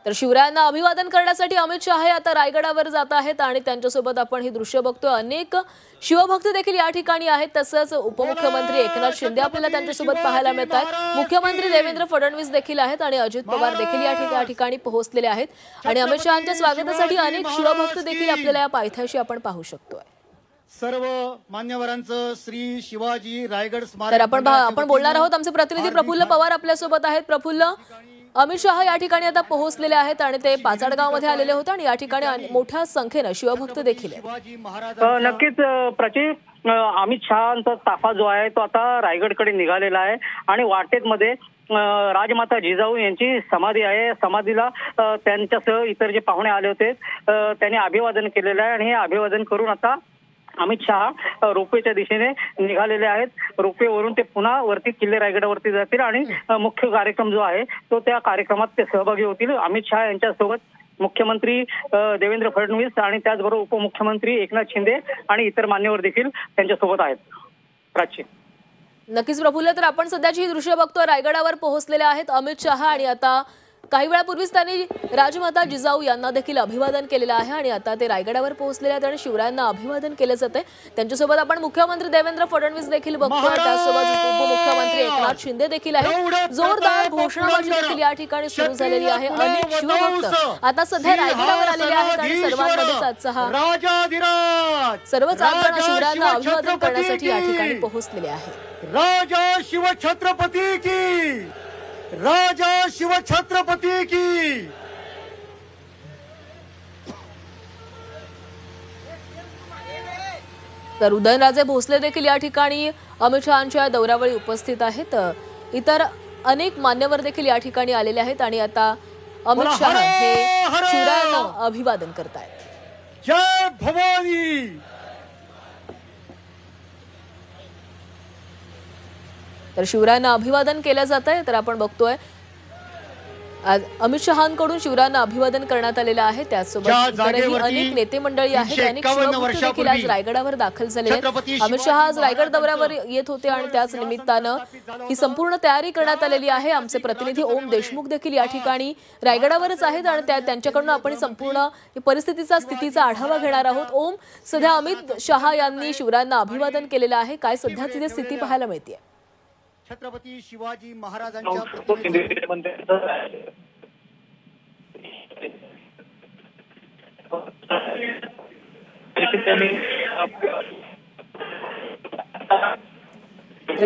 तर शिवरायांना अभिवादन करण्यासाठी अमित शहा हे आता रायगडावर जात आहेत आणि त्यांच्यासोबत आपण ही दृश्य बघतोय। अनेक शिवभक्त देखील या ठिकाणी आहेत। तसंच उपमुख्यमंत्री एकनाथ शिंदे आपल्याला त्यांच्यासोबत पाहायला मिळत आहेत। मुख्यमंत्री देवेंद्र फडणवीस देखील आहेत आणि अजित पवार देखील या ठिकाणी पोहोचलेले आहेत आणि अमित शहांच्या स्वागतासाठी अनेक शिवभक्त देखील आपल्याला या पायथ्याशी आपण पाहू शकतोय। सर्व मान्यवरांचं श्री शिवाजी रायगड स्मारक तर आपण बोलणार आहोत। आमचे प्रतिनिधी प्रफुल्ल पवार आपल्या सोबत आहेत। प्रफुल्ल, अमित शहा या ठिकाणी आता पोहोचलेले आहेत आणि ते पाचाडगावमध्ये आलेले होते आणि या ठिकाणी मोठ्या संख्येने शिवभक्त देखील आहेत। नक्कीच प्राची, अमित शहांचा ताफा जो आहे तो आता रायगडकडे निघालेला आहे आणि वाटेमध्ये राजमाता जिजाऊ यांची समाधी आहे। समाधीला त्यांच्यासह इतर जे पाहुणे आले होते त्यांनी अभिवादन केलेलं आहे आणि हे अभिवादन करून आता अमित शहा रोपवेच्या दिशेने निघालेले आहेत। रोपवेवरून ते पुन्हा वरती किल्ले रायगडावरती जातील आणि मुख्य कार्यक्रम जो आहे तो त्या कार्यक्रमात ते सहभागी होतील। अमित शहा यांच्यासोबत मुख्यमंत्री देवेंद्र फडणवीस आणि त्याचबरोबर उपमुख्यमंत्री एकनाथ शिंदे आणि इतर मान्यवर देखील त्यांच्यासोबत आहेत। प्राची, नक्कीच प्रफुल्ल, तर आपण सध्याची ही दृश्य बघतोय। रायगडावर पोहोचलेले आहेत अमित शहा आणि आता काही वेळापूर्वीच त्यांनी राजमाता जिजाऊ यांना देखील अभिवादन केलेलं आहे आणि आता ते रायगडावर पोहोचलेले आहेत आणि शिवरायांना अभिवादन केले जाते। त्यांच्यासोबत आपण मुख्यमंत्री देवेंद्र फडणवीस देखील बघतोय, त्यासोबत उपमुख्यमंत्री एकनाथ शिंदे देखील आहेत। जोरदार घोषणाबाजी देखील या ठिकाणी सुरू झालेली आहे। अनेक शिवभक्त आता सध्या रायगडावर आलेले आहेत आणि सर्वांमध्येच आजचा हा सर्वच जण शिवरायांना अभिवादन करण्यासाठी या ठिकाणी पोहोचलेले आहेत। राजा शिवछत्रपती की, राजा शिवछत्रपती की। तर उदयनराजे भोसले देखील या ठिकाणी अमित शहांच्या दौऱ्यावेळी उपस्थित आहेत। इतर अनेक मान्यवर देखील या ठिकाणी आलेले आहेत आणि आता अमित शहा हे शिवरायांना अभिवादन करतायत। जय भवानी। तर शिवरायांना अभिवादन केलं जात आहे। तर आपण बघतोय आज अमित शहांकडून शिवरायांना अभिवादन करण्यात आलेलं आहे। त्याचसोबत इतरही अनेक नेते मंडळी आहेत। अनेक शिवभक्त देखील आज रायगडावर दाखल झालेले आहेत। अमित शहा आज रायगड दौऱ्यावर येत होते आणि त्याच निमित्तानं ही संपूर्ण तयारी करण्यात आलेली आहे। आमचे प्रतिनिधी ओम देशमुख देखील या ठिकाणी रायगडावरच आहेत आणि त्यांच्याकडून आपण संपूर्ण परिस्थितीचा स्थितीचा आढावा घेणार आहोत। ओम, सध्या अमित शहा यांनी शिवरायांना अभिवादन केलेलं आहे, काय सध्याची स्थिती पाहायला मिळते? छत्रपती शिवाजी महाराजांच्या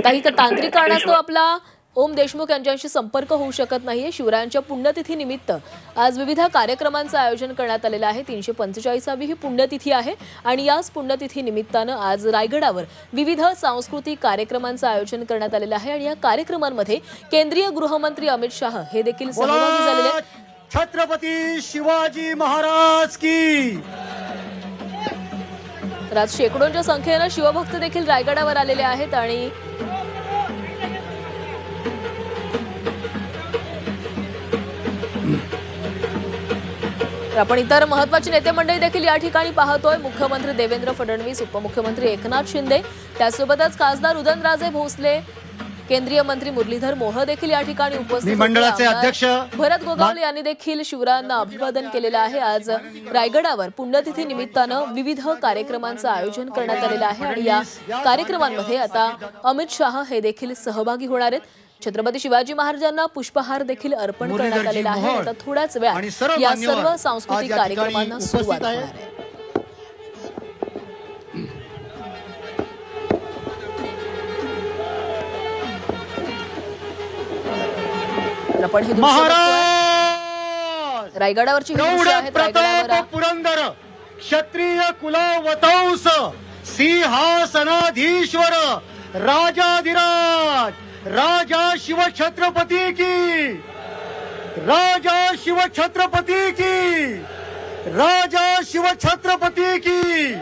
काही तांत्रिक कारणास्तव आपला ओम देशमुख यांच्याशी संपर्क होऊ शकत नाहीये। शिवरायांच्या पुण्यतिथी निमित्त आज विविध कार्यक्रमांचं आयोजन करण्यात आलेलं आहे। 345वी ही पुण्यतिथी आहे आणि याच पुण्यतिथी निमित्तानं आज रायगडावर विविध सांस्कृतिक कार्यक्रमांचं आयोजन करण्यात आलेलं आहे आणि या कार्यक्रमांमध्ये केंद्रीय गृहमंत्री अमित शहा हे देखील सहभागी झालेले आहेत। छत्रपती शिवाजी महाराज की। तर आज शेकडोंच्या संख्येनं शिवभक्त देखील रायगडावर आलेले आहेत आणि आपण इतर महत्त्वाची नेते मंडळी देखील या ठिकाणी पाहतोय। मुख्यमंत्री देवेंद्र फडणवीस, उपमुख्यमंत्री एकनाथ शिंदे, त्यासोबतच खासदार उदयनराजे भोसले, केंद्रीय मंत्री मुरलीधर मोहोळ देखील या ठिकाणी उपस्थित मंडळाचे अध्यक्ष भरत गोगावले यांनी देखील शिवरायांना अभिवादन केलेलं आहे। आज रायगडावर पुण्यतिथी निमित्तानं विविध कार्यक्रमांचं आयोजन करण्यात आलेलं आहे आणि या कार्यक्रमांमध्ये आता अमित शहा हे देखील सहभागी होणार आहेत। छत्रपती शिवाजी महाराजांना पुष्पहार देखील अर्पण करण्यात आलेला आहे। आता थोड्याच वेळात या सर्व सांस्कृतिक कार्यक्रमांना सुरुवात होणार आहे। आपण हे रायगडावरची पुरंदर क्षत्रिय कुलवतंस सिंहासनाधीश्वर राजाधिराज राजा शिवछत्रपती की, राजा शिवछत्रपती की, राजा शिवछत्रपती की।